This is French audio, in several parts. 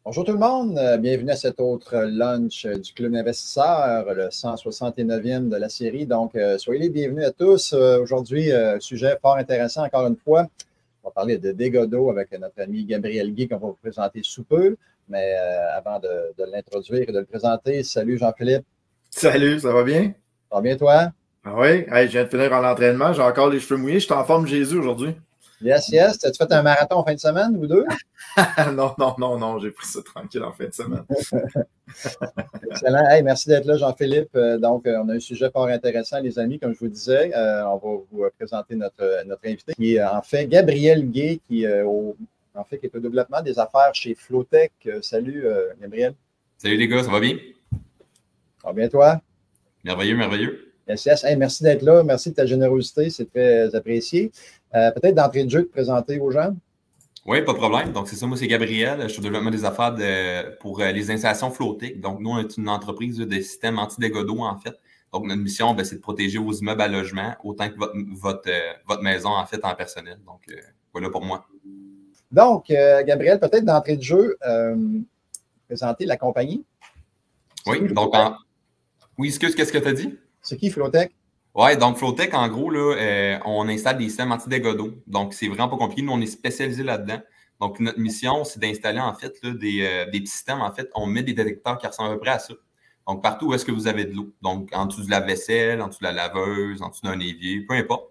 Bonjour tout le monde, bienvenue à cet autre lunch du Club d'investisseurs, le 169e de la série. Donc, soyez les bienvenus à tous. Aujourd'hui, sujet fort intéressant encore une fois. On va parler de dégâts d'eau avec notre ami Gabriel Guy qu'on va vous présenter sous peu. Mais avant de l'introduire et de le présenter, salut Jean-Philippe. Salut, ça va bien? Ça va bien toi? Ah oui, hey, je viens de finir en entraînement, j'ai encore les cheveux mouillés, je suis en forme Jésus aujourd'hui. Yes, yes. As-tu fait un marathon en fin de semaine ou deux? Non, j'ai pris ça tranquille en fin de semaine. Excellent. Hey, merci d'être là, Jean-Philippe. Donc, on a un sujet fort intéressant, les amis, comme je vous disais. On va vous présenter notre invité, qui est en fait Gabriel Guy, qui, est au développement des affaires chez Flowtech. Salut, Gabriel. Salut les gars, ça va bien? Ça va bien, toi? Merveilleux, merveilleux. Yes, yes. Hey, merci d'être là. Merci de ta générosité. C'est très apprécié. Peut-être d'entrée de jeu, de présenter aux gens. Oui, pas de problème. Donc, c'est ça, moi, c'est Gabriel. Je suis au développement des affaires pour les installations Flowtech. Donc, nous, on est une entreprise de système anti-dégâts d'eau, en fait. Donc, notre mission, c'est de protéger vos immeubles à logement autant que votre maison, en fait, en personnel. Donc, voilà pour moi. Donc, Gabriel, peut-être d'entrée de jeu, présenter la compagnie. Oui, donc, oui, excuse, qu'est-ce que tu as dit? C'est qui Flowtech? Oui, donc Flowtech, en gros, là, on installe des systèmes anti-dégâts d'eau. Donc, c'est vraiment pas compliqué. Nous, on est spécialisé là-dedans. Donc, notre mission, c'est d'installer, en fait, là, des petits systèmes. En fait, on met des détecteurs qui ressemblent à peu près à ça. Donc, partout où est-ce que vous avez de l'eau. Donc, en dessous de la vaisselle, en dessous de la laveuse, en dessous d'un évier, peu importe.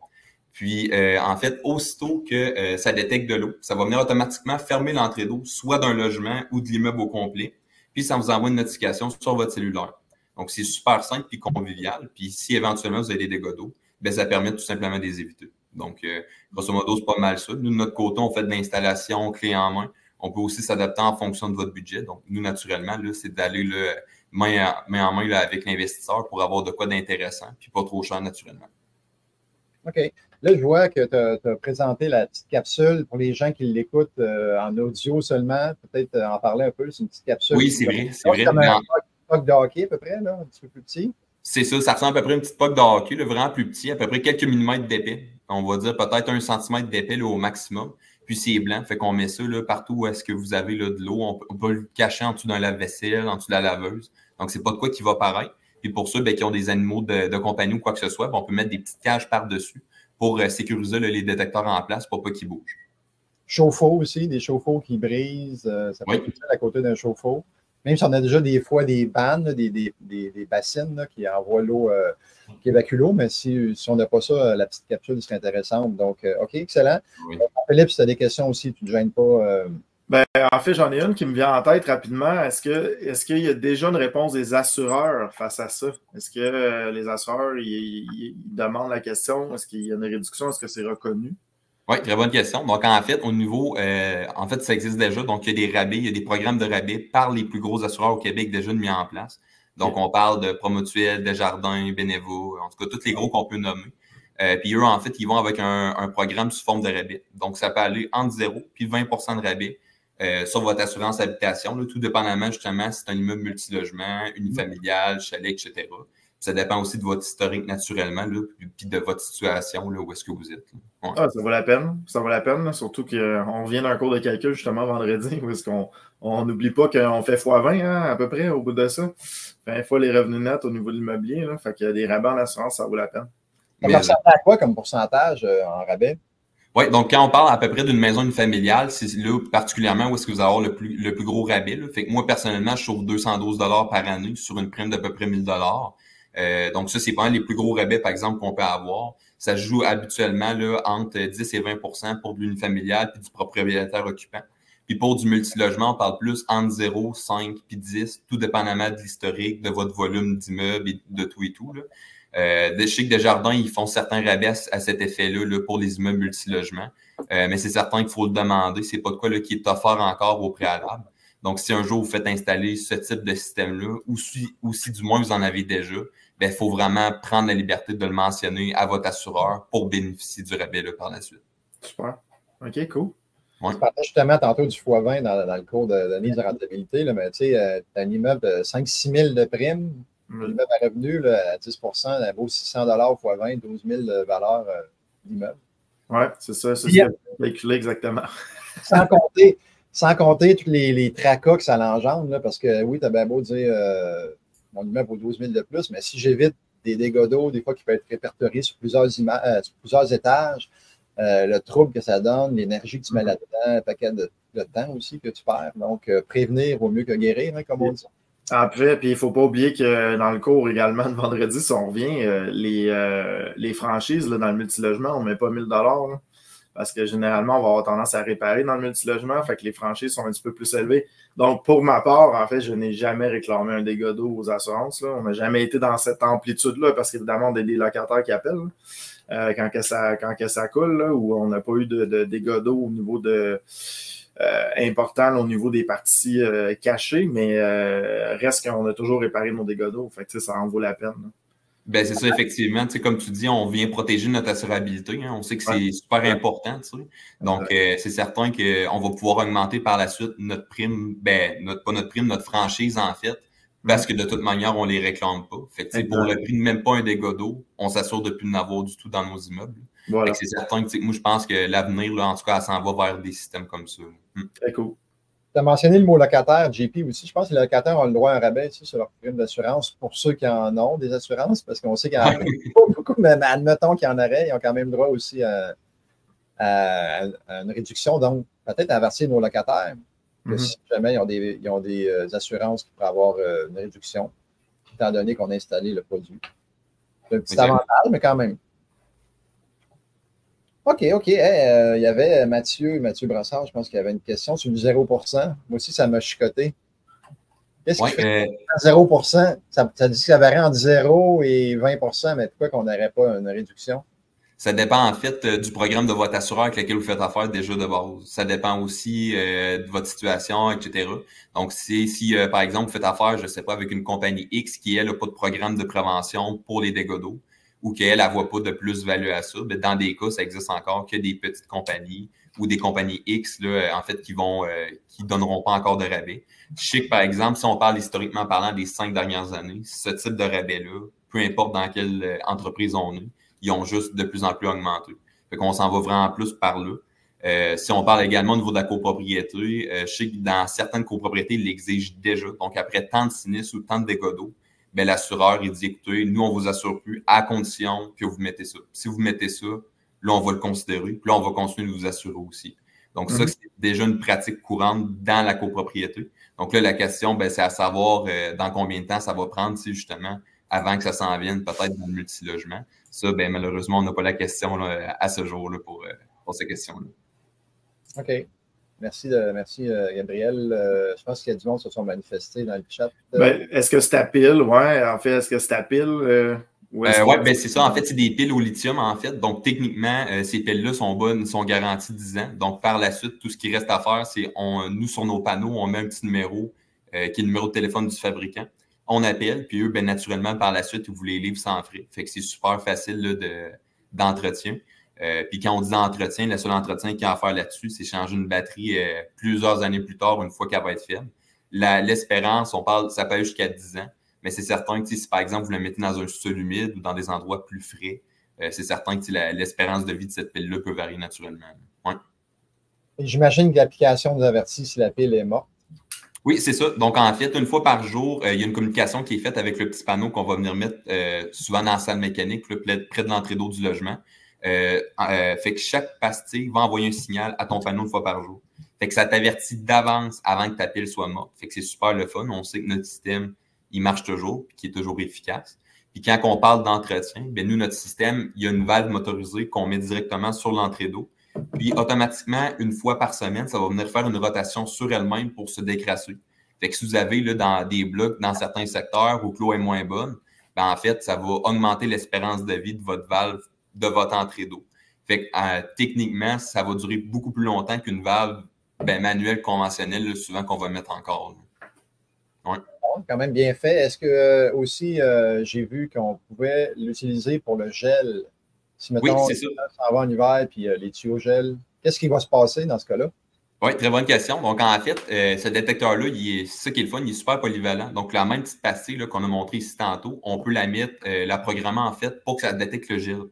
Puis, en fait, aussitôt que ça détecte de l'eau, ça va venir automatiquement fermer l'entrée d'eau, soit d'un logement ou de l'immeuble au complet. Puis, ça vous envoie une notification sur votre cellulaire. Donc, c'est super simple et convivial. Puis, si éventuellement vous avez des dégâts d'eau, bien, ça permet tout simplement de les éviter. Donc, grosso modo, c'est pas mal ça. Nous, de notre côté, on fait de l'installation clé en main. On peut aussi s'adapter en fonction de votre budget. Donc, nous, naturellement, là, c'est d'aller main en main là, avec l'investisseur pour avoir de quoi d'intéressant, puis pas trop cher, naturellement. OK. Là, je vois que tu as présenté la petite capsule pour les gens qui l'écoutent en audio seulement. Peut-être en parler un peu. C'est une petite capsule. Oui, c'est vrai. C'est vrai. Comme un puck de hockey, à peu près, là, un petit peu plus petit. C'est ça ressemble à peu près à une petite puck de hockey, là, vraiment plus petit, à peu près quelques millimètres d'épais. On va dire peut-être 1 centimètre d'épais là, au maximum. Puis c'est blanc, fait qu'on met ça là, partout où est-ce que vous avez là, de l'eau. On peut le cacher en dessous d'un lave-vaisselle, en dessous de la laveuse. Donc, c'est pas de quoi qui va paraître. Puis pour ceux qui ont des animaux de compagnie ou quoi que ce soit, on peut mettre des petites cages par-dessus pour sécuriser là, les détecteurs en place pour pas qu'ils bougent. Chauffe-eau aussi, des chauffe-eau qui brisent. Ça peut être utile à côté d'un chauffe-eau. Même si on a déjà des fois des pannes, là, des bassines là, qui envoient l'eau, qui évacuent l'eau, mais si on n'a pas ça, la petite capsule serait intéressante. Donc, OK, excellent. Oui. Philippe, si tu as des questions aussi, tu ne te gênes pas. Ben, en fait, j'en ai une qui me vient en tête rapidement. Est-ce qu'il y a déjà une réponse des assureurs face à ça? Est-ce que les assureurs, ils demandent la question? Est-ce qu'il y a une réduction? Est-ce que c'est reconnu? Oui, très bonne question. Donc, en fait, au niveau, en fait, ça existe déjà. Donc, il y a des rabais, il y a des programmes de rabais par les plus gros assureurs au Québec déjà mis en place. Donc, on parle de Promutuel, Desjardins, Beneva, en tout cas, tous les gros qu'on peut nommer. Puis eux, en fait, ils vont avec un programme sous forme de rabais. Donc, ça peut aller entre 0 puis 20 de rabais sur votre assurance habitation, là, tout dépendamment, justement, si c'est un immeuble multilogement, unifamilial, chalet, etc. Ça dépend aussi de votre historique naturellement, là, puis de votre situation, là, où est-ce que vous êtes. Ouais. Ah, ça vaut la peine. Ça vaut la peine, là, surtout qu'on vient d'un cours de calcul justement vendredi, où est-ce qu'on n'oublie pas qu'on fait x20 hein, à peu près au bout de ça. 20 fois les revenus nets au niveau de l'immobilier. Là, fait qu'il y a des rabais en assurance, ça vaut la peine. Ça ressemble à quoi comme pourcentage en rabais? Oui, donc quand on parle à peu près d'une maison unifamiliale, c'est là particulièrement où est-ce que vous allez avoir le plus gros rabais. Là. Fait que moi, personnellement, je sauve 212 $ par année sur une prime d'à peu près 1000 $. Donc ça, c'est pas les plus gros rabais, par exemple, qu'on peut avoir. Ça se joue habituellement là, entre 10 et 20 pour de l'unifamilial puis du propriétaire occupant. Puis pour du multilogement, on parle plus entre 0, 5 puis 10, tout dépendamment de l'historique, de votre volume d'immeuble et de tout et tout. Là. Je sais que Desjardins, ils font certains rabais à cet effet-là là, pour les immeubles multilogements. Mais c'est certain qu'il faut le demander. C'est pas de quoi là, qui est offert encore au préalable. Donc, si un jour vous faites installer ce type de système-là, ou si du moins vous en avez déjà, il faut vraiment prendre la liberté de le mentionner à votre assureur pour bénéficier du rabais là, par la suite. Super. OK, cool. Ouais. Tu parlais justement tantôt du x20 dans le cours d'analyse de rentabilité, là, mais tu sais, tu as un immeuble de 5-6 000 de primes, un immeuble à revenu là, à 10 ça vaut 600 $ x20, 12 000 de valeur d'immeuble. Oui, c'est ça, c'est ce que j'ai calculé exactement. Sans compter, Sans compter tous les tracas que ça l'engendre, là, parce que oui, tu as bien beau dire mon immeuble vaut 12 000 de plus, mais si j'évite des dégâts d'eau, des fois qui peuvent être répertoriés sur sur plusieurs étages, le trouble que ça donne, l'énergie que tu mets là-dedans, un paquet de temps aussi que tu perds. Donc, prévenir vaut mieux que guérir, hein, comme on dit. Après, puis il ne faut pas oublier que dans le cours également de vendredi, si on revient, les franchises là, dans le multilogement, on ne met pas 1 000 là, parce que généralement, on va avoir tendance à réparer dans le multilogement, fait que les franchises sont un petit peu plus élevées. Donc, pour ma part, en fait, je n'ai jamais réclamé un dégât d'eau aux assurances. Là. On n'a jamais été dans cette amplitude-là, parce qu'évidemment, on a des locataires qui appellent quand que ça coule, là, où on n'a pas eu de dégâts d'eau au niveau de... important là, au niveau des parties cachées, mais reste qu'on a toujours réparé nos dégâts d'eau. Fait que ça en vaut la peine. Là. Ben, c'est ça, effectivement. Comme tu dis, on vient protéger notre assurabilité. Hein. On sait que c'est super important. Donc, c'est certain qu'on va pouvoir augmenter par la suite notre prime, pas notre prime, notre franchise, en fait, parce que de toute manière, on ne les réclame pas. Fait que, pour le prix de même pas un dégât d'eau, on s'assure de ne plus n'avoir du tout dans nos immeubles. Voilà. C'est certain que moi, je pense que l'avenir, en tout cas, elle s'en va vers des systèmes comme ça. Très cool. Tu as mentionné le mot locataire, JP aussi. Je pense que les locataires ont le droit à un rabais sur leur prime d'assurance pour ceux qui en ont des assurances, parce qu'on sait qu'il y en a pas beaucoup, mais admettons qu'il y en aurait, ils ont quand même droit aussi à une réduction. Donc, peut-être avertir nos locataires que si jamais ils ont des assurances qui pourraient avoir une réduction, étant donné qu'on a installé le produit. C'est un petit avantage, mais quand même. OK. Il y avait Mathieu Brassard, je pense qu'il y avait une question sur le 0 %. Moi aussi, ça m'a chicoté. Qu'est-ce qui fait 0 %? Ça dit que ça varie entre 0 et 20 %, mais pourquoi qu'on n'aurait pas une réduction? Ça dépend en fait du programme de votre assureur avec lequel vous faites affaire déjà de base. Ça dépend aussi de votre situation, etc. Donc, si par exemple, vous faites affaire, je ne sais pas, avec une compagnie X qui, elle, n'a pas de programme de prévention pour les dégâts d'eau, ou qu'elle ne voit pas de plus-value à ça, dans des cas, ça existe encore que des petites compagnies ou des compagnies X, là, en fait, qui donneront pas encore de rabais. Je sais que, par exemple, si on parle historiquement parlant des 5 dernières années, ce type de rabais-là, peu importe dans quelle entreprise on est, ils ont juste de plus en plus augmenté. Fait qu'on s'en va vraiment plus par là. Si on parle également au niveau de la copropriété, je sais que dans certaines copropriétés, ils l'exigent déjà. Donc, après tant de sinistres ou tant de dégâts d'eau, ben, l'assureur, il dit, écoutez, nous, on vous assure plus à condition que vous mettez ça. Si vous mettez ça, là, on va le considérer. Puis là, on va continuer de vous assurer aussi. Donc, ça, c'est déjà une pratique courante dans la copropriété. Donc là, la question, ben, c'est à savoir dans combien de temps ça va prendre, justement, avant que ça s'en vienne, peut-être dans le multilogement. Ça, ben, malheureusement, on n'a pas la question là, à ce jour-là pour ces questions-là. OK. Merci Gabriel. Je pense qu'il y a du monde qui se sont manifestés dans le chat. Est-ce que c'est à pile? Ouais, en fait, est-ce que c'est à pile? Oui, ben c'est ça. En fait, c'est des piles au lithium, en fait. Donc, techniquement, ces piles-là sont bonnes, sont garanties 10 ans. Donc, par la suite, tout ce qui reste à faire, c'est nous, sur nos panneaux, on met un petit numéro qui est le numéro de téléphone du fabricant. On appelle, puis eux, ben, naturellement, par la suite, ils vous les livrent sans frais. Fait que c'est super facile là, d'entretien. Puis quand on dit entretien, le seul entretien qu'il y a à faire là-dessus, c'est changer une batterie plusieurs années plus tard, une fois qu'elle va être faible. L'espérance, ça peut aller jusqu'à 10 ans, mais c'est certain que si par exemple vous le mettez dans un sol humide ou dans des endroits plus frais, c'est certain que l'espérance de vie de cette pile-là peut varier naturellement. Ouais. J'imagine que l'application nous avertit si la pile est morte. Oui, c'est ça. Donc, en fait, une fois par jour, il y a une communication qui est faite avec le petit panneau qu'on va venir mettre souvent dans la salle mécanique, là, près de l'entrée d'eau du logement. Fait que chaque pastille va envoyer un signal à ton panneau une fois par jour. Fait que ça t'avertit d'avance avant que ta pile soit morte. Fait que c'est super le fun. On sait que notre système, il marche toujours et qu'il est toujours efficace. Puis quand on parle d'entretien, ben nous, notre système, il y a une valve motorisée qu'on met directement sur l'entrée d'eau. Puis automatiquement, une fois par semaine, ça va venir faire une rotation sur elle-même pour se décrasser. Fait que si vous avez là, dans des blocs, dans certains secteurs où l'eau est moins bonne, ben en fait, ça va augmenter l'espérance de vie de votre valve de votre entrée d'eau. Fait que techniquement, ça va durer beaucoup plus longtemps qu'une valve manuelle conventionnelle, là, souvent qu'on va mettre encore. Ouais. Quand même bien fait. Est-ce que aussi, j'ai vu qu'on pouvait l'utiliser pour le gel? Si, mettons, oui, c'est ça. Ça va en hiver, puis les tuyaux gel, qu'est-ce qui va se passer dans ce cas-là? Oui, très bonne question. Donc, en fait, ce détecteur-là, c'est ça qui est le fun, il est super polyvalent. Donc, la même petite pastille qu'on a montrée ici tantôt, on peut la mettre, la programmer en fait pour que ça détecte le gel.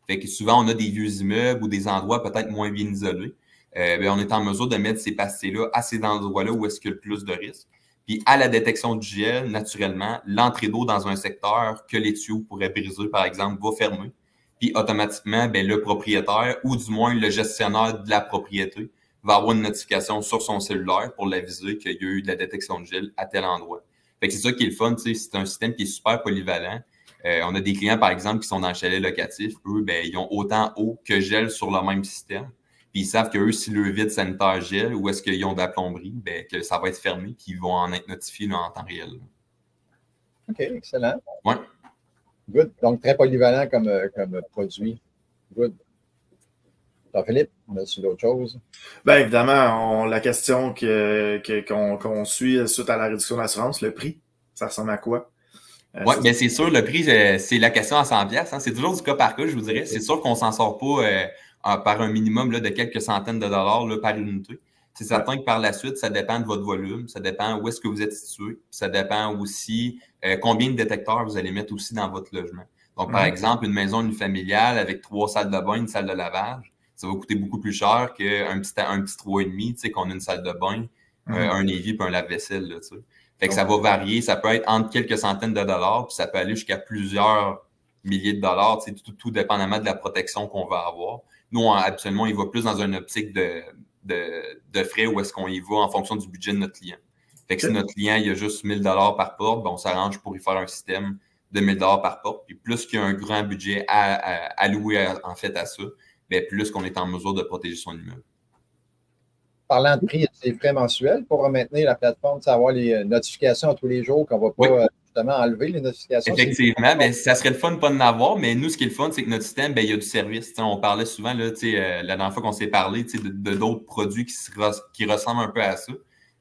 Fait que souvent, on a des vieux immeubles ou des endroits peut-être moins bien isolés. on est en mesure de mettre ces pastilles-là à ces endroits-là où est-ce qu'il y a le plus de risques. Puis à la détection du gel, naturellement, l'entrée d'eau dans un secteur que les tuyaux pourraient briser, par exemple, va fermer. Puis automatiquement, le propriétaire ou du moins le gestionnaire de la propriété va avoir une notification sur son cellulaire pour l'aviser qu'il y a eu de la détection de gel à tel endroit. Fait que c'est ça qui est le fun, c'est un système qui est super polyvalent. On a des clients, par exemple, qui sont dans le chalet locatif. Eux, ils ont autant eau que gel sur le même système. Puis ils savent qu'eux, si le vide sanitaire gèle ou est-ce qu'ils ont de la plomberie, que ça va être fermé puis ils vont en être notifiés là, en temps réel. OK, excellent. Oui. Good. Donc, très polyvalent comme produit. Good. Jean-Philippe, on a-tu d'autres choses? Bien, évidemment, la question qu'on suit suite à la réduction d'assurance, le prix, ça ressemble à quoi? Oui, bien c'est sûr, le prix, c'est la question à 100$. Hein. C'est toujours du cas par cas, je vous dirais. C'est sûr qu'on ne s'en sort pas par un minimum là, de quelques centaines de dollars là, par unité. C'est certain que par la suite, ça dépend de votre volume, ça dépend où est-ce que vous êtes situé, ça dépend aussi combien de détecteurs vous allez mettre aussi dans votre logement. Donc, par exemple, une maison unifamiliale avec 3 salles de bain, une salle de lavage, ça va coûter beaucoup plus cher qu'un petit 3,5, tu sais, qu'on a une salle de bain, un évier puis un lave-vaisselle, là, tu sais. Fait que ça va varier, ça peut être entre quelques centaines de dollars, puis ça peut aller jusqu'à plusieurs milliers de dollars, tu sais, tout dépendamment de la protection qu'on va avoir. Nous, absolument, il va plus dans une optique de frais où est-ce qu'on y va en fonction du budget de notre client. Fait que si notre client, il a juste 1 000 $ par porte, on s'arrange pour y faire un système de 1 000 $ par porte. Puis plus qu'il y a un grand budget alloué en fait à ça, plus qu'on est en mesure de protéger son immeuble. Parlant de prix, il y a des frais mensuels pour maintenir la plateforme, avoir les notifications tous les jours, qu'on ne va pas justement enlever les notifications. Effectivement, ça serait le fun de pas en avoir, mais nous, ce qui est le fun, c'est que notre système, il y a du service. On parlait souvent, là, la dernière fois qu'on s'est parlé, de d'autres produits qui ressemblent un peu à ça,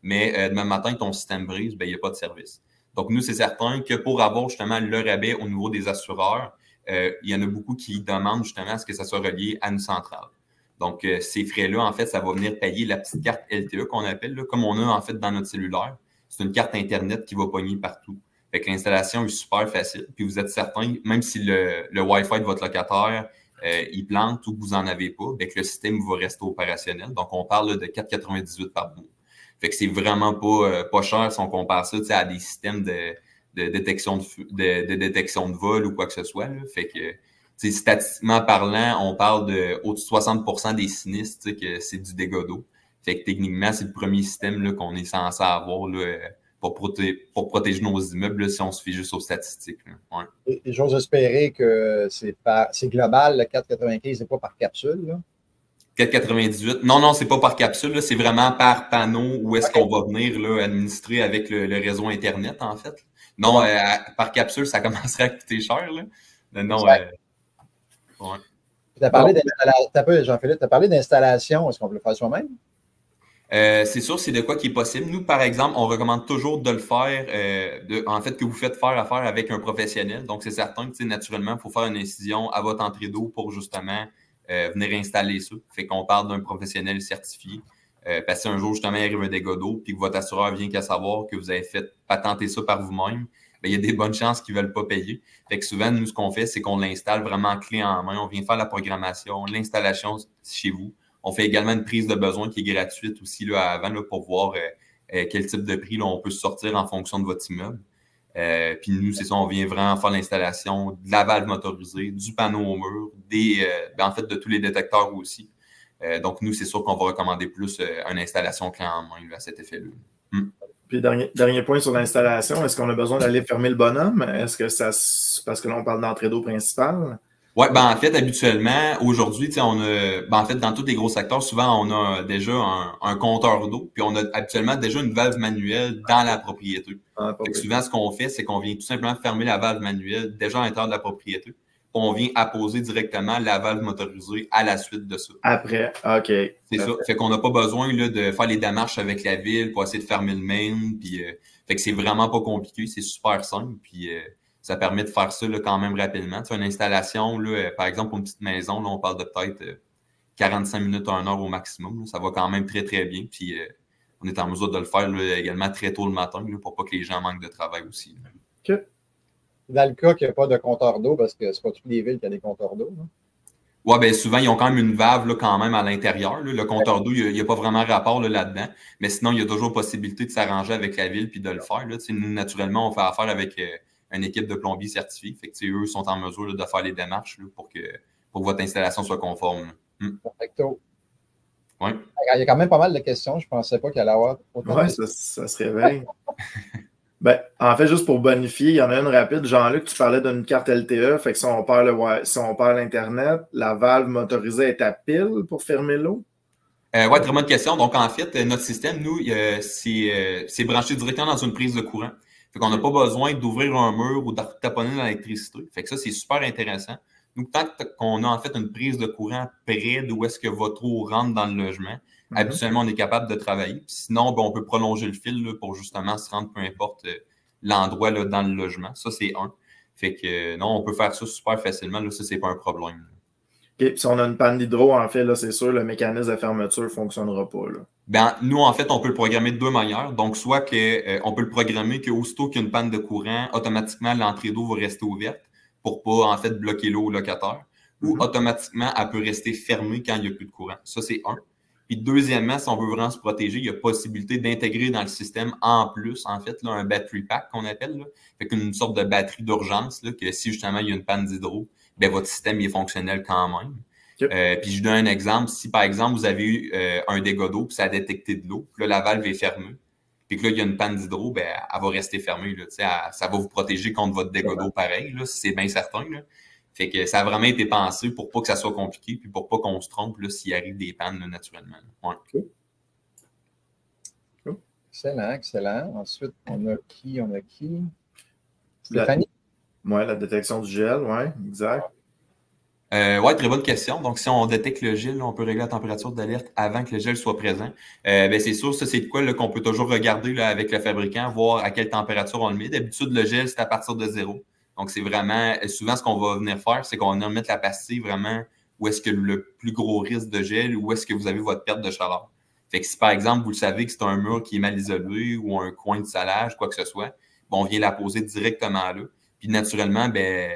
mais demain matin, ton système brise, il n'y a pas de service. Donc, nous, c'est certain que pour avoir justement le rabais au niveau des assureurs, il y en a beaucoup qui demandent justement à ce que ça soit relié à une centrale. Donc, ces frais-là, en fait, ça va venir payer la petite carte LTE qu'on appelle, là, comme on a en fait dans notre cellulaire. C'est une carte Internet qui va pogner partout. Fait que l'installation est super facile. Puis vous êtes certain, même si le Wi-Fi de votre locataire, il plante ou que vous n'en avez pas, que le système va rester opérationnel. Donc, on parle là, de 4,98 par mois. Fait que c'est vraiment pas cher si on compare ça à des systèmes de détection de vol ou quoi que ce soit. Là. Fait que statistiquement parlant, on parle de au-dessus de 60% des sinistres que c'est du dégât d'eau. Fait que techniquement, c'est le premier système qu'on est censé avoir là, pour protéger nos immeubles là, si on se fie juste aux statistiques. Ouais. Et j'ose espérer que c'est global, le 4,95, c'est pas par capsule. Là. 4,98. Non, c'est pas par capsule, c'est vraiment par panneau où est-ce qu'on va venir là, administrer avec le réseau Internet, en fait. Non, par capsule, ça commencerait à coûter cher. Là. Non, ouais. Tu as parlé d'installation, Jean-Philippe, tu as parlé d'installation. Est-ce qu'on peut le faire soi-même? C'est sûr, c'est de quoi qui est possible. Nous, par exemple, on recommande toujours de le faire, en fait, que vous faites faire affaire avec un professionnel. Donc, c'est certain que, naturellement, il faut faire une incision à votre entrée d'eau pour justement venir installer ça. Fait qu'on parle d'un professionnel certifié. Parce que si un jour, justement, il arrive un dégât d'eau puis que votre assureur vient qu'à savoir que vous avez fait patenter ça par vous-même, il y a des bonnes chances qu'ils ne veulent pas payer. Fait que souvent, nous, ce qu'on fait, c'est qu'on l'installe vraiment clé en main. On vient faire la programmation, l'installation chez vous. On fait également une prise de besoin qui est gratuite aussi là, avant là, pour voir quel type de prix là, on peut sortir en fonction de votre immeuble. Puis nous, c'est ça, on vient vraiment faire l'installation de la valve motorisée, du panneau au mur, en fait, de tous les détecteurs aussi. Donc, nous, c'est sûr qu'on va recommander plus une installation clé en main là, à cet effet-là. Puis, dernier point sur l'installation, est-ce qu'on a besoin d'aller fermer le bonhomme? Est-ce que parce que là, on parle d'entrée d'eau principale? Oui, en fait, habituellement, aujourd'hui, on a, en fait, dans tous les gros secteurs, souvent, on a déjà un compteur d'eau, puis on a habituellement déjà une valve manuelle dans la propriété. Souvent, ce qu'on fait, c'est qu'on vient tout simplement fermer la valve manuelle déjà à l'intérieur de la propriété. On vient apposer directement la valve motorisée à la suite de ça. Après, OK. C'est ça. Fait qu'on n'a pas besoin là, de faire les démarches avec la ville pour essayer de fermer le main. Puis, fait que c'est vraiment pas compliqué, c'est super simple. Puis, ça permet de faire ça là, quand même rapidement. Tu sais, une installation, là, par exemple, pour une petite maison, là, on parle de peut-être 45 minutes à 1 heure au maximum. Là. Ça va quand même très, très bien. Puis, on est en mesure de le faire là, également très tôt le matin là, pour pas que les gens manquent de travail aussi. Là. OK. Dans le cas qu'il n'y a pas de compteur d'eau, parce que c'est pas toutes les villes qui ont des compteurs d'eau. Ouais, bien souvent, ils ont quand même une valve là, quand même à l'intérieur. Le compteur d'eau, il n'y a pas vraiment rapport là-dedans. Mais sinon, il y a toujours possibilité de s'arranger avec la ville puis de le faire. Là. Nous, naturellement, on fait affaire avec une équipe de plombiers certifiés. Fait que eux sont en mesure là, de faire les démarches là, pour que votre installation soit conforme. Perfecto. Ouais. Il y a quand même pas mal de questions. Je ne pensais pas qu'il allait y avoir autant de questions. Ça se réveille. Ben, en fait, juste pour bonifier, il y en a une rapide. Jean-Luc, tu parlais d'une carte LTE. Fait que si on perd l'Internet, la valve motorisée est à pile pour fermer l'eau? Oui, très bonne question. Donc, en fait, notre système, nous, c'est branché directement dans une prise de courant. Fait qu'on n'a pas besoin d'ouvrir un mur ou de taponner dans l'électricité. Fait que ça, c'est super intéressant. Donc, tant qu'on a en fait une prise de courant près d'où est-ce que votre eau rentre dans le logement, habituellement, on est capable de travailler. Puis sinon, ben, on peut prolonger le fil là, pour justement se rendre peu importe l'endroit là, dans le logement. Ça, c'est un. Fait que non, on peut faire ça super facilement. Là, ça, c'est pas un problème. OK. Puis si on a une panne d'hydro, en fait, là, c'est sûr, le mécanisme de fermeture ne fonctionnera pas. Là. Ben, nous, en fait, on peut le programmer de deux manières. Donc, soit on peut le programmer qu'aussitôt qu'il y a une panne de courant, automatiquement, l'entrée d'eau va rester ouverte pour pas, en fait, bloquer l'eau au locataire. Ou automatiquement, elle peut rester fermée quand il n'y a plus de courant. Ça, c'est un. Puis deuxièmement, si on veut vraiment se protéger, il y a possibilité d'intégrer dans le système en plus, en fait, là, un battery pack qu'on appelle. Là. Fait qu'une sorte de batterie d'urgence, là, que si justement il y a une panne d'hydro, ben, votre système il est fonctionnel quand même. Puis je donne un exemple. Si par exemple, vous avez eu un dégât d'eau, puis ça a détecté de l'eau, puis là, la valve est fermée, puis que là, il y a une panne d'hydro, ben, elle va rester fermée. Là, ça va vous protéger contre votre dégât d'eau pareil, là, c'est bien certain. Là. Fait que ça a vraiment été pensé pour pas que ça soit compliqué, puis pour pas qu'on se trompe s'il arrive des pannes là, naturellement. Ouais. Excellent, excellent. Ensuite, on a qui? Stéphanie? Oui, la détection du gel, oui, exact. Oui, très bonne question. Donc, si on détecte le gel, là, on peut régler la température d'alerte avant que le gel soit présent. Ben, c'est sûr, ça, c'est de quoi qu'on peut toujours regarder là, avec le fabricant, voir à quelle température on le met. D'habitude, le gel, c'est à partir de 0. Donc, c'est vraiment, souvent, ce qu'on va venir faire, c'est qu'on va venir mettre la pastille vraiment où est-ce que le plus gros risque de gel, où est-ce que vous avez votre perte de chaleur. Fait que si, par exemple, vous le savez que c'est un mur qui est mal isolé ou un coin de salage, quoi que ce soit, bon, on vient la poser directement là. Puis, naturellement, ben,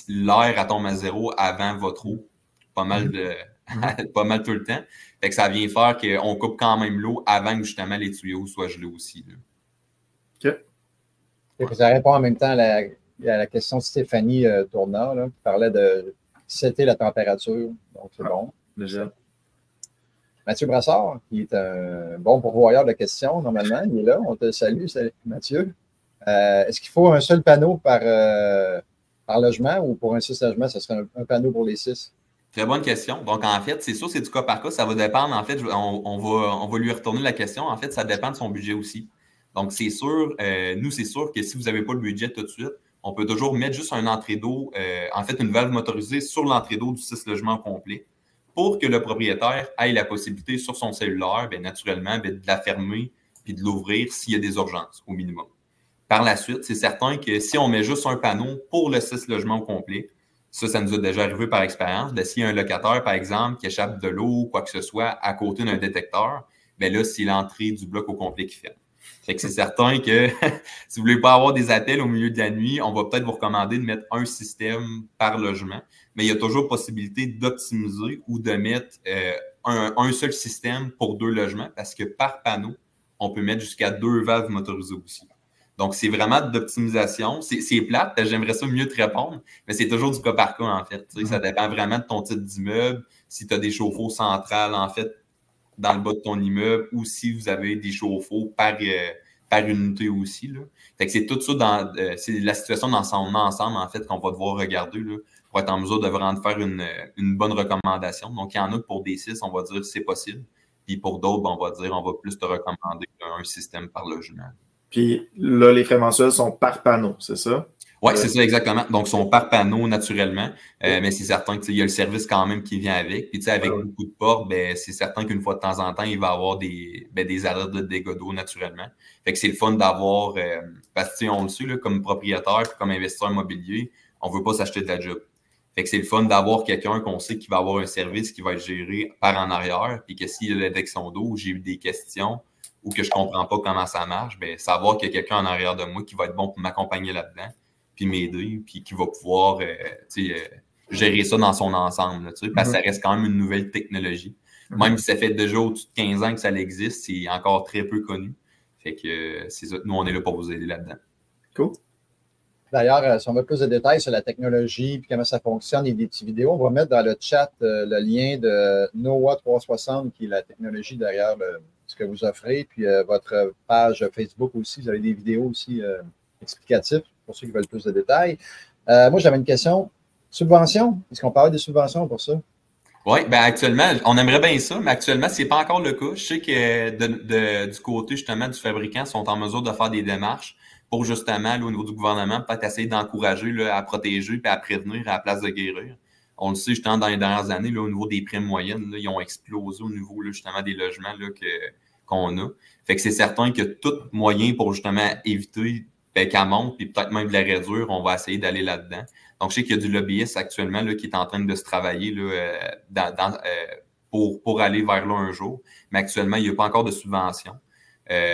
l'air tombe à 0 avant votre eau. Pas mal pas mal tout le temps. Fait que ça vient faire qu'on coupe quand même l'eau avant que, justement, les tuyaux soient gelés aussi. Là. OK. Et ça répond en même temps à la question de Stéphanie Tournard, là, qui parlait de setter la température. Donc, c'est bon. Déjà. Mathieu Brassard, qui est un bon pourvoyeur de questions, normalement. Il est là. On te salue, Mathieu. Est-ce qu'il faut un seul panneau par logement ou pour un 6 logements, ce serait un panneau pour les 6? Très bonne question. Donc, en fait, c'est sûr, c'est du cas par cas. Ça va dépendre. En fait, on va lui retourner la question. En fait, ça dépend de son budget aussi. Donc, c'est sûr, nous, c'est sûr que si vous n'avez pas le budget tout de suite, on peut toujours mettre juste un entrée d'eau, en fait, une valve motorisée sur l'entrée d'eau du 6 logements complet pour que le propriétaire ait la possibilité sur son cellulaire, bien, naturellement, bien, de la fermer puis de l'ouvrir s'il y a des urgences au minimum. Par la suite, c'est certain que si on met juste un panneau pour le 6 logements complet, ça nous a déjà arrivé par expérience. S'il y a un locataire, par exemple, qui échappe de l'eau ou quoi que ce soit à côté d'un détecteur, bien là, c'est l'entrée du bloc au complet qui ferme. Fait que c'est certain que si vous ne voulez pas avoir des appels au milieu de la nuit, on va peut-être vous recommander de mettre un système par logement, mais il y a toujours possibilité d'optimiser ou de mettre un seul système pour 2 logements parce que par panneau, on peut mettre jusqu'à 2 valves motorisées aussi. Donc, c'est vraiment d'optimisation. C'est plate, j'aimerais ça mieux te répondre, mais c'est toujours du cas par cas, en fait. Ça dépend vraiment de ton type d'immeuble, si tu as des chauffe-eau centrales, en fait, dans le bas de ton immeuble, ou si vous avez des chauffe-eau par unité aussi. Là. Fait que c'est tout ça, c'est la situation dans son ensemble, en fait, qu'on va devoir regarder là, pour être en mesure de vraiment faire une bonne recommandation. Donc, il y en a que pour des 6, on va dire que c'est possible. Puis pour d'autres, on va dire on va plus te recommander un système par logement. Puis là, les frais mensuels sont par panneau, c'est ça? Oui, c'est ça, exactement. Donc, ils sont par panneau naturellement, mais c'est certain qu'il y a le service quand même qui vient avec. Puis, avec beaucoup de portes, c'est certain qu'une fois de temps en temps, il va y avoir des alertes de dégâts d'eau naturellement. Fait que c'est le fun d'avoir, parce que on le sait, là, comme propriétaire puis comme investisseur immobilier, on ne veut pas s'acheter de la job. Fait que c'est le fun d'avoir quelqu'un qu'on sait qui va avoir un service qui va être géré par en arrière, puis que s'il y a la détection d'eau, j'ai eu des questions ou que je ne comprends pas comment ça marche, savoir qu'il y a quelqu'un en arrière de moi qui va être bon pour m'accompagner là-dedans, puis m'aider, puis qui va pouvoir gérer ça dans son ensemble, là, parce que ça reste quand même une nouvelle technologie. Même si ça fait déjà au-dessus de 15 ans que ça existe, c'est encore très peu connu. Fait que c'est ça. Nous, on est là pour vous aider là-dedans. Cool. D'ailleurs, si on veut plus de détails sur la technologie et comment ça fonctionne et des petites vidéos, on va mettre dans le chat le lien de NOAA 360, qui est la technologie derrière ce que vous offrez. Puis votre page Facebook aussi, vous avez des vidéos aussi explicatives pour ceux qui veulent plus de détails. Moi, j'avais une question. Subvention? Est-ce qu'on parle de subventions pour ça? Oui, bien actuellement, on aimerait bien ça, mais actuellement, ce n'est pas encore le cas. Je sais que du côté justement du fabricant, ils sont en mesure de faire des démarches pour justement, là, au niveau du gouvernement, peut-être essayer d'encourager à protéger et à prévenir à la place de guérir. On le sait justement dans les dernières années, là, au niveau des primes moyennes, là, ils ont explosé au niveau là, justement des logements là, qu'on a. Fait que c'est certain que tout moyen pour justement éviter qu'elle monte, puis peut-être même de la réduire, on va essayer d'aller là-dedans. Donc, je sais qu'il y a du lobbyiste actuellement là, qui est en train de se travailler là, pour aller vers là un jour, mais actuellement, il n'y a pas encore de subvention.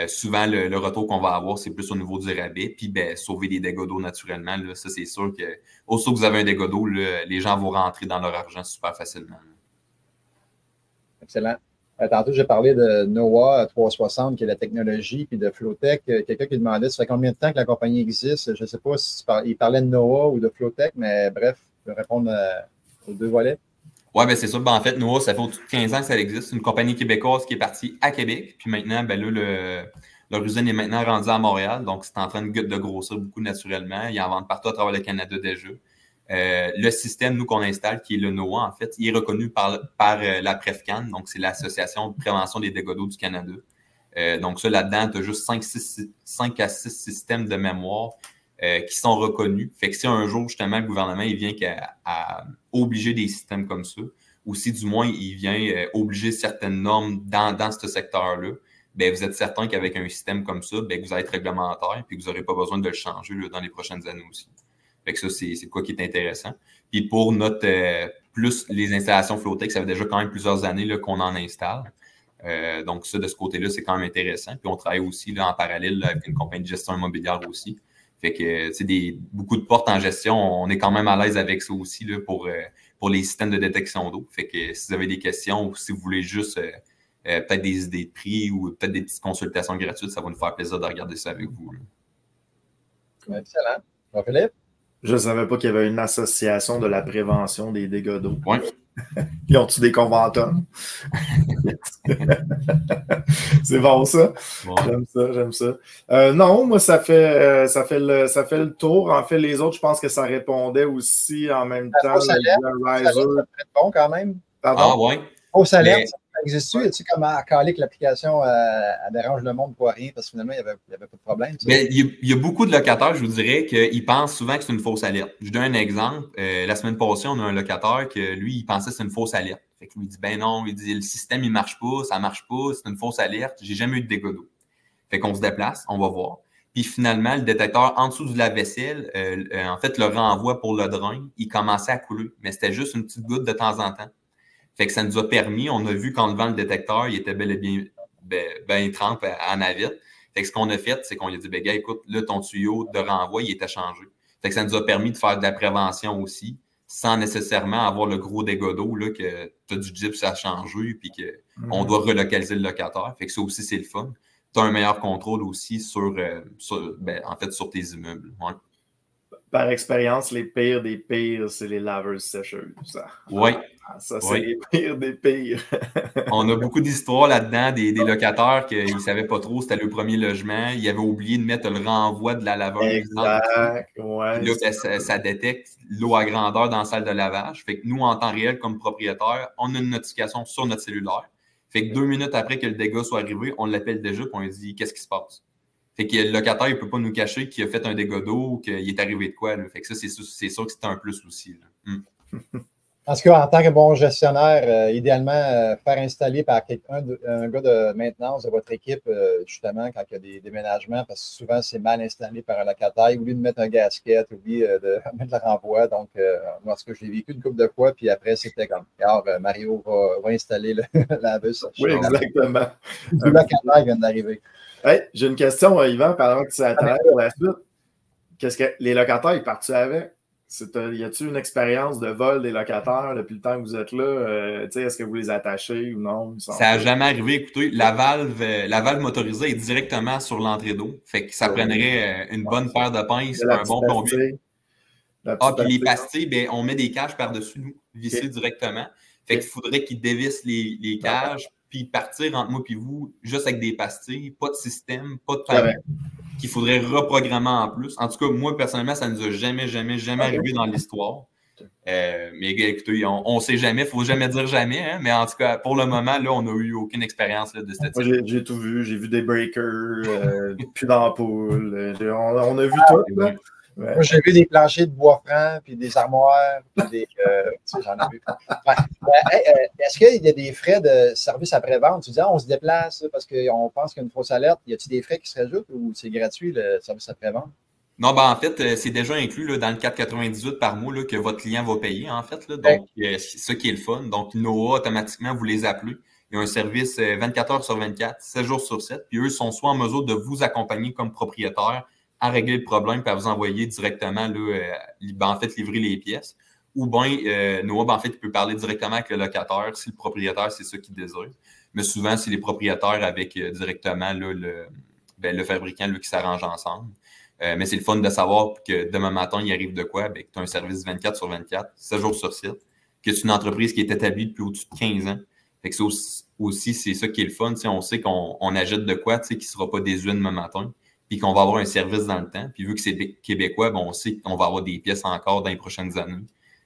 Souvent, le retour qu'on va avoir, c'est plus au niveau du rabais, puis sauver des dégâts d'eau naturellement. Là, ça, c'est sûr que aussitôt que vous avez un dégât d'eau, les gens vont rentrer dans leur argent super facilement. Là. Excellent. Tantôt, j'ai parlé de NOAA 360, qui est la technologie, puis de Flowtech. Quelqu'un qui demandait, ça fait combien de temps que la compagnie existe? Je ne sais pas s'il parlait de NOAA ou de Flowtech, mais bref, je vais répondre aux deux volets. Oui, bien c'est ça. Ben, en fait, NOAA, ça fait au-dessus de 15 ans que ça existe. C'est une compagnie québécoise qui est partie à Québec. Puis maintenant, ben là, leur usine est maintenant rendue à Montréal. Donc, c'est en train de grossir beaucoup naturellement. Ils en vendent partout à travers le Canada déjà. Le système, nous, qu'on installe, qui est le NOAA, en fait, il est reconnu par la PREFCAN, donc c'est l'Association de prévention des dégâts d'eau du Canada. Donc ça, là-dedans, tu as juste 5 à 6 systèmes de mémoire qui sont reconnus. Fait que si un jour, justement, le gouvernement il vient à obliger des systèmes comme ça, ou si du moins il vient obliger certaines normes dans ce secteur-là, ben, vous êtes certain qu'avec un système comme ça, ben, vous allez être réglementaire et que vous n'aurez pas besoin de le changer là, dans les prochaines années aussi. Fait que ça, c'est quoi qui est intéressant. Puis pour notre plus les installations Flowtech, ça fait déjà quand même plusieurs années là, qu'on en installe. Donc ça, de ce côté-là, c'est quand même intéressant. Puis on travaille aussi là, en parallèle là, avec une compagnie de gestion immobilière aussi. Fait que c'est beaucoup de portes en gestion. On est quand même à l'aise avec ça aussi là, pour les systèmes de détection d'eau. Fait que si vous avez des questions ou si vous voulez juste peut-être des idées de prix ou peut-être des petites consultations gratuites, ça va nous faire plaisir de regarder ça avec vous. Là. Excellent. Jean-Philippe? Je ne savais pas qu'il y avait une association de la prévention des dégâts d'eau. Oui. Ils ont-tu des conventums? C'est bon, ça? Bon. J'aime ça. Non, moi, ça fait le tour. En fait, les autres, je pense que ça répondait aussi en même temps. Ça bon quand même. Pardon? Ah, oui. Fausse alerte, ça existe-tu? Tu sais comment à caler que l'application elle dérange le monde pour rien parce que finalement, il n'y avait pas de problème? Mais il y a beaucoup de locataires, je vous dirais, qu'ils pensent souvent que c'est une fausse alerte. Je donne un exemple. La semaine passée, on a un locataire que lui, il pensait que c'est une fausse alerte. Fait que lui, il dit, ben non, il dit, le système, il ne marche pas, ça ne marche pas, c'est une fausse alerte, j'ai jamais eu de dégâts d'eau. Fait qu'on se déplace, on va voir. Puis finalement, le détecteur en dessous de la vaisselle, en fait, le renvoi pour le drain, il commençait à couler. Mais c'était juste une petite goutte de temps en temps. Fait que ça nous a permis, on a vu qu'en levant le détecteur, il était bel et bien trempe à navette. Fait que ce qu'on a fait, c'est qu'on lui a dit, ben gars, écoute, là, ton tuyau de renvoi, il était changé. Fait que ça nous a permis de faire de la prévention aussi, sans nécessairement avoir le gros dégât d'eau, là, que tu as du gyps à changer, puis qu'on doit relocaliser le locataire. Fait que ça aussi, c'est le fun. Tu as un meilleur contrôle aussi sur tes immeubles. Ouais. Par expérience, les pires des pires, c'est les laveuses sécheuses. Oui. Ça, c'est les pires des pires. On a beaucoup d'histoires là-dedans, des locataires qui ne savaient pas trop, c'était le premier logement. Ils avaient oublié de mettre le renvoi de la laveuse. Exact. Ouais, là, ça détecte l'eau à grandeur dans la salle de lavage. Fait que nous, en temps réel, comme propriétaire, on a une notification sur notre cellulaire. Fait que 2 minutes après que le dégât soit arrivé, on l'appelle déjà et on lui dit qu'est-ce qui se passe. Fait que le locataire, il ne peut pas nous cacher qu'il a fait un dégât d'eau ou qu'il est arrivé de quoi. Là. Fait que ça, c'est sûr que c'est un plus aussi. En tout cas, en tant que bon gestionnaire, idéalement, faire installer par un gars de maintenance de votre équipe, justement, quand il y a des déménagements, parce que souvent, c'est mal installé par un locataire. Il oublie de mettre un gasket, oublie de mettre le renvoi. Donc, moi, ce que j'ai vécu une couple de fois, puis après, c'était comme, alors, Mario va installer la laveuse. Oui, exactement. Le locataire vient d'arriver. Hey, j'ai une question, Yvan, pendant que tu attends pour la suite. Qu'est-ce que les locataires, ils partent avec? Y a-t-il une expérience de vol des locataires depuis le temps que vous êtes là? Est-ce que vous les attachez ou non? Ça n'a jamais arrivé. Écoutez, la valve motorisée est directement sur l'entrée d'eau. Fait que ça prendrait une bonne paire de pinces, un bon plombier. Puis les pastilles, ben, on met des cages par-dessus nous, vissées directement. Fait qu'il faudrait qu'ils dévissent les cages, puis partir entre moi et vous, juste avec des pastilles, pas de système, pas de panneau, qu'il faudrait reprogrammer en plus. En tout cas, moi, personnellement, ça ne nous a jamais arrivé dans l'histoire. Mais écoutez, on ne sait jamais, il ne faut jamais dire jamais, hein, mais en tout cas, pour le moment, là, on n'a eu aucune expérience là, de cette type. Moi, j'ai tout vu, j'ai vu des breakers, plus d'ampoules, on a vu tout. Là. Ouais. Moi, j'ai vu des planchers de bois franc, puis des armoires, puis j'en ai vu. Est-ce qu'il y a des frais de service après-vente? Tu dis, on se déplace parce qu'on pense qu'il y a une fausse alerte. Y a-t-il des frais qui se rajoutent ou c'est gratuit le service après-vente? Non, ben en fait, c'est déjà inclus là, dans le 4,98 par mois là, que votre client va payer, en fait. Là. Donc, c'est ça qui est le fun. Donc, Noah, automatiquement, vous les appelez. Il y a un service 24 heures sur 24, 7 jours sur 7. Puis eux sont soit en mesure de vous accompagner comme propriétaire à régler le problème, puis à vous envoyer directement, là, en fait, livrer les pièces. Ou bien, Noah, en fait, il peut parler directement avec le locataire si le propriétaire, c'est ça qu'il désire. Mais souvent, c'est les propriétaires avec directement là, le fabricant là, qui s'arrange ensemble. Mais c'est le fun de savoir que demain matin, il arrive de quoi? Ben, que tu as un service 24 sur 24, 7 jours sur 7, que c'est une entreprise qui est établie depuis au-dessus de 15 ans. Fait que aussi, c'est ça qui est le fun. On sait qu'on achète de quoi qui ne sera pas désuet demain matin, puis qu'on va avoir un service dans le temps. Puis vu que c'est québécois, ben, on sait qu'on va avoir des pièces encore dans les prochaines années,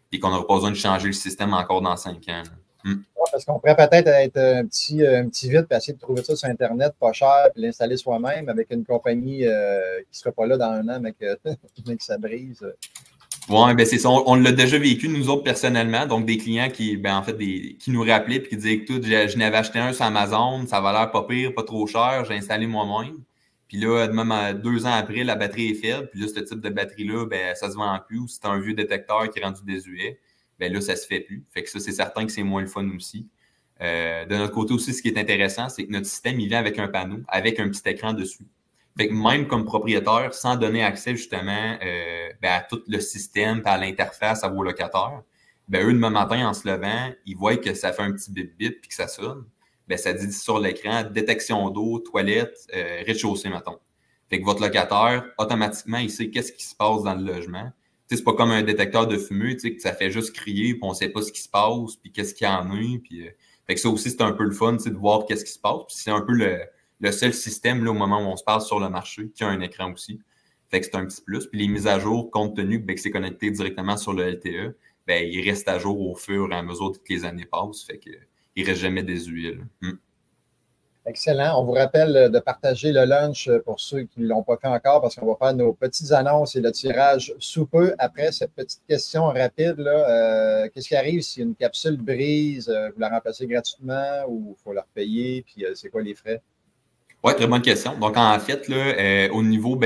puis qu'on n'aura pas besoin de changer le système encore dans 5 ans. Ouais, parce qu'on pourrait peut-être être un petit vite et essayer de trouver ça sur Internet, pas cher, puis l'installer soi-même avec une compagnie qui ne sera pas là dans un an, mais que ça brise. Oui, ben c'est ça. On l'a déjà vécu, nous autres, personnellement. Donc, des clients qui, en fait, qui nous rappelaient et qui disaient, écoute, je n'avais acheté un sur Amazon, ça va l'air pas pire, pas trop cher, j'ai installé moi-même. Puis là, même 2 ans après, la batterie est faible. Puis là, ce type de batterie-là, ben, ça se vend plus. Ou si c'est un vieux détecteur qui est rendu désuet, ben là, ça se fait plus. Fait que ça, c'est certain que c'est moins le fun aussi. De notre côté aussi, ce qui est intéressant, c'est que notre système, il vient avec un panneau, avec un petit écran dessus. Fait que même comme propriétaire, sans donner accès justement à tout le système, à l'interface, à vos locataires, ben eux, demain matin, en se levant, ils voient que ça fait un petit bip-bip puis que ça sonne. Ben, ça dit sur l'écran, détection d'eau, toilette, rez-de-chaussée, mettons. Fait que votre locataire, automatiquement, il sait qu'est-ce qui se passe dans le logement. C'est pas comme un détecteur de fumée, que ça fait juste crier, puis on sait pas ce qui se passe, puis qu'est-ce qu'il y en a. Puis, fait que ça aussi, c'est un peu le fun, de voir qu'est-ce qui se passe. Puis c'est un peu le seul système, là, au moment où on se parle sur le marché, qui a un écran aussi. Fait que c'est un petit plus. Puis les mises à jour, compte tenu que c'est connecté directement sur le LTE, ben, il reste à jour au fur et à mesure que les années passent. Fait que il ne reste jamais désuet. Excellent. On vous rappelle de partager le lunch pour ceux qui ne l'ont pas fait encore parce qu'on va faire nos petites annonces et le tirage sous peu. Après cette petite question rapide, qu'est-ce qui arrive si une capsule brise? Vous la remplacez gratuitement ou il faut la repayer? Puis c'est quoi les frais? Oui, très bonne question. Donc, en fait, là, au niveau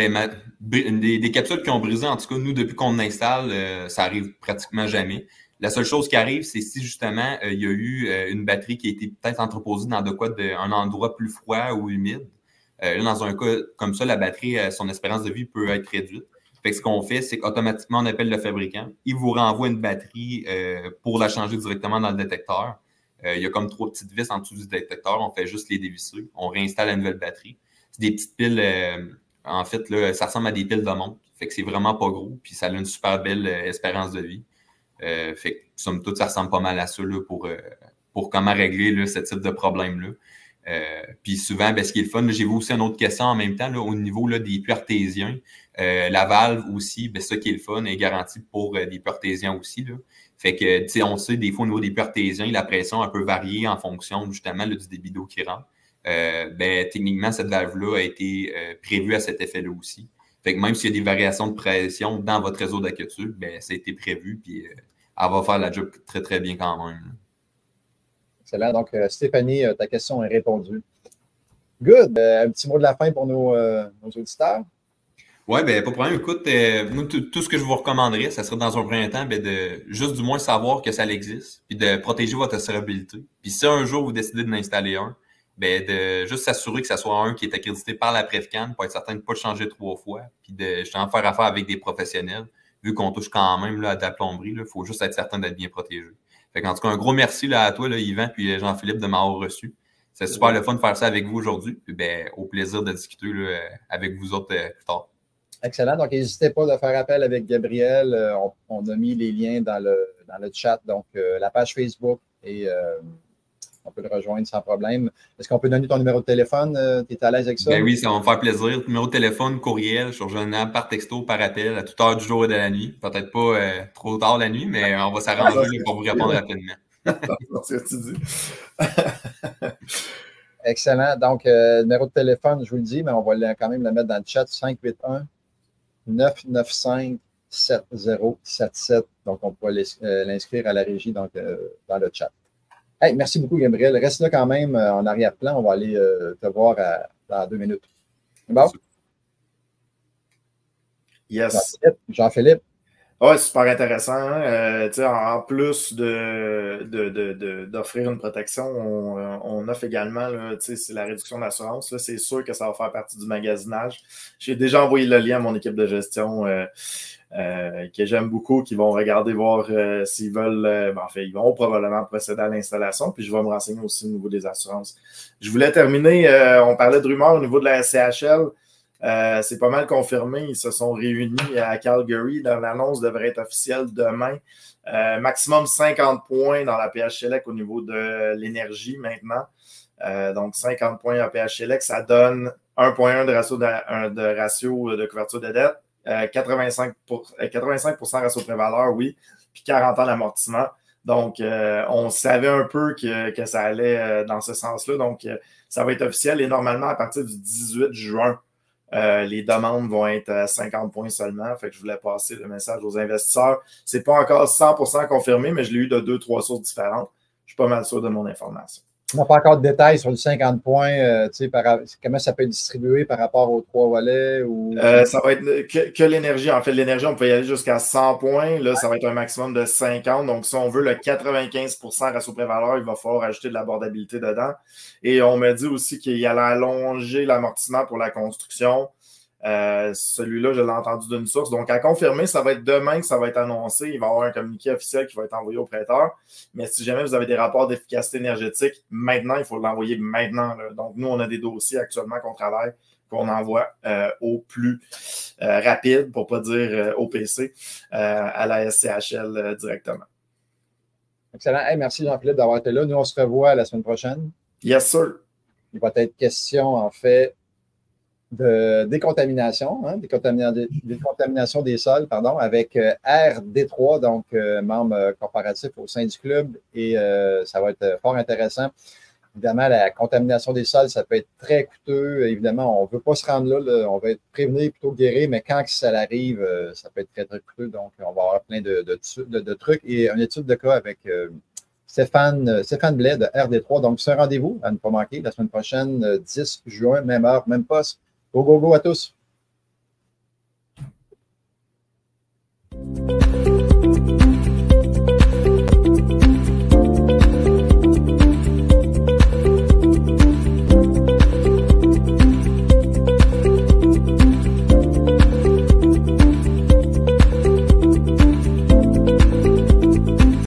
des capsules qui ont brisé, en tout cas, nous, depuis qu'on l'installe, ça arrive pratiquement jamais. La seule chose qui arrive, c'est si justement, il y a eu une batterie qui a été peut-être entreposée dans un endroit plus froid ou humide. Là, dans un cas comme ça, la batterie, son espérance de vie peut être réduite. Fait que ce qu'on fait, c'est qu'automatiquement, on appelle le fabricant. Il vous renvoie une batterie pour la changer directement dans le détecteur. Il y a comme 3 petites vis en dessous du détecteur. On fait juste les dévisser. On réinstalle la nouvelle batterie. C'est des petites piles, en fait, là, ça ressemble à des piles de montre. Fait que c'est vraiment pas gros. Puis ça a une super belle espérance de vie. Fait que, somme toute, ça ressemble pas mal à ça là, pour comment régler là, ce type de problème-là. Puis souvent, ce qui est le fun, j'ai vu aussi une autre question en même temps, là, au niveau là, des puits artésiens. La valve aussi, ça qui est le fun, est garantie pour des puits artésiens aussi. Là. Fait que, on sait, des fois, au niveau des puits artésiens, la pression peut varier en fonction justement là, du débit d'eau qui rentre. Techniquement, cette valve-là a été prévue à cet effet-là aussi. Fait que même s'il y a des variations de pression dans votre réseau d'accueil, ça a été prévu, puis elle va faire la job très, très bien quand même. Excellent. Donc, Stéphanie, ta question est répondue. Good. Un petit mot de la fin pour nos auditeurs. Oui, pas de problème. Écoute, moi, tout ce que je vous recommanderais, ça serait dans un premier temps de juste du moins savoir que ça existe, puis de protéger votre assurabilité. Puis si un jour vous décidez de l'installer un, de juste s'assurer que ça soit un qui est accrédité par la Prevcan pour être certain de ne pas le changer 3 fois, puis de faire affaire avec des professionnels. vu qu'on touche quand même là, à de la plomberie. Il faut juste être certain d'être bien protégé. Fait en tout cas, un gros merci là, à toi, là, Yvan, puis Jean-Philippe, de m'avoir reçu. C'est super le fun de faire ça avec vous aujourd'hui. Puis au plaisir de discuter là, avec vous autres plus tard. Excellent. Donc, n'hésitez pas à faire appel avec Gabriel. On a mis les liens dans le chat, donc la page Facebook, et on peut le rejoindre sans problème. Est-ce qu'on peut donner ton numéro de téléphone? Tu es à l'aise avec ça? Ben oui, ça va me faire plaisir. Numéro de téléphone, courriel, je suis rejoignable par texto, par appel, à toute heure du jour et de la nuit. Peut-être pas trop tard la nuit, mais on va s'arranger pour vous répondre rapidement. C'est ce que tu dis. Excellent. Donc, numéro de téléphone, je vous le dis, mais on va quand même le mettre dans le chat, 581-995-7077. Donc, on pourra l'inscrire à la régie donc, dans le chat. Hey, merci beaucoup, Gabriel. Reste là quand même en arrière-plan. On va aller te voir dans 2 minutes. Bon? Yes. Jean-Philippe. Oui, super intéressant. En plus d'offrir une protection, on offre également c'est la réduction d'assurance. C'est sûr que ça va faire partie du magasinage. J'ai déjà envoyé le lien à mon équipe de gestion que j'aime beaucoup, qui vont regarder, voir s'ils veulent. Ils vont probablement procéder à l'installation, puis je vais me renseigner aussi au niveau des assurances. Je voulais terminer, on parlait de rumeurs au niveau de la SCHL. C'est pas mal confirmé. Ils se sont réunis à Calgary. L'annonce devrait être officielle demain. Maximum 50 points dans la PHLEC au niveau de l'énergie maintenant. Donc, 50 points à PHLEC, ça donne 1,1 de ratio de couverture de dette, 85% ratio pré-valeur, oui, puis 40 ans d'amortissement. Donc, on savait un peu que ça allait dans ce sens-là. Donc, ça va être officiel et normalement, à partir du 18 juin, les demandes vont être à 50 points seulement. Fait que je voulais passer le message aux investisseurs. C'est pas encore 100% confirmé, mais je l'ai eu de 2-3 sources différentes. Je suis pas mal sûr de mon information. On n'a pas encore de détails sur le 50 points. Comment ça peut être distribué par rapport aux 3 volets? Ou... ça va être que l'énergie. En fait, l'énergie, on peut y aller jusqu'à 100 points. Là, ça va être un maximum de 50. Donc, si on veut le 95% ratio pré-valeur, il va falloir ajouter de l'abordabilité dedans. Et on me dit aussi qu'il allait allonger l'amortissement pour la construction. Celui-là, je l'ai entendu d'une source. Donc, à confirmer, ça va être demain que ça va être annoncé. Il va y avoir un communiqué officiel qui va être envoyé aux prêteurs. Mais si jamais vous avez des rapports d'efficacité énergétique, maintenant, il faut l'envoyer maintenant. Là. Donc, nous, on a des dossiers actuellement qu'on travaille, qu'on envoie au plus rapide, pour ne pas dire au PC, à la SCHL directement. Excellent. Hey, merci Jean-Philippe d'avoir été là. Nous, on se revoit la semaine prochaine. Yes, sir. Il va être question, en fait, de décontamination, décontamination des sols, pardon, avec RD3, donc membre corporatif au sein du club, et ça va être fort intéressant. Évidemment, la contamination des sols, ça peut être très coûteux. Évidemment, on ne veut pas se rendre là, on va être prévenir plutôt que guérir, mais quand ça arrive, ça peut être très, très coûteux. Donc, on va avoir plein de trucs et une étude de cas avec Stéphane Blais de RD3. Donc, c'est un rendez-vous à ne pas manquer la semaine prochaine, 10 juin, même heure, même poste. Go, go, go à tous!